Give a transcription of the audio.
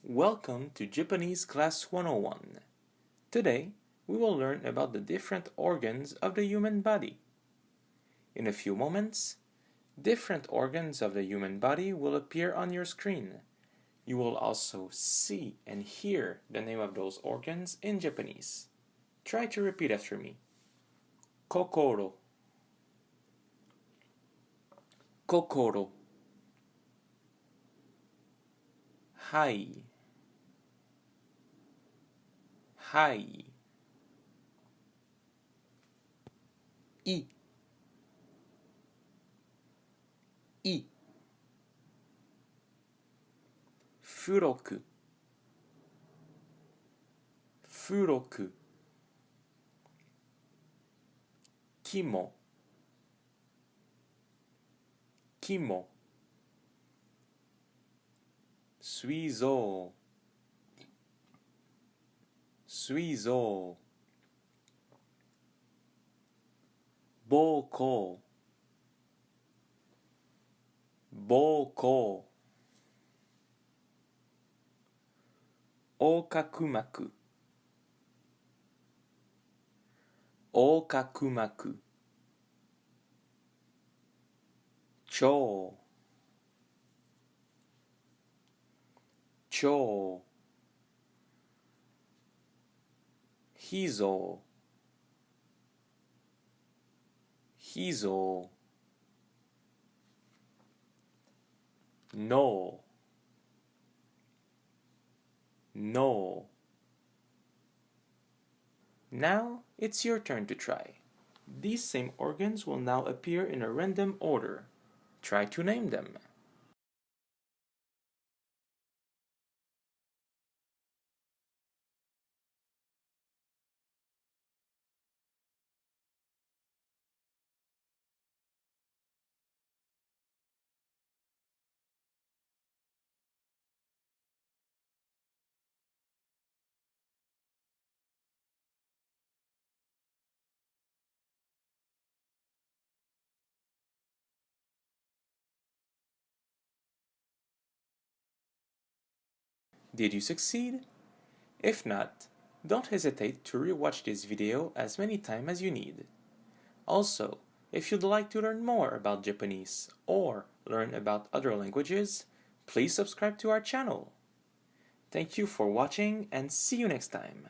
Welcome to Japanese Class 101. Today, we will learn about the different organs of the human body. In a few moments, different organs of the human body will appear on your screen. You will also see and hear the name of those organs in Japanese. Try to repeat after me. Kokoro, kokoro, hai, hai, I, I, furoku, furoku, kimo, kimo, suizou, suizou, boko, boko, okakumaku, okakumaku, chou, chou, hizou, hizou, no, no. Now it's your turn to try. These same organs will now appear in a random order. Try to name them. Did you succeed? If not, don't hesitate to rewatch this video as many times as you need. Also, if you'd like to learn more about Japanese or learn about other languages, please subscribe to our channel. Thank you for watching and see you next time.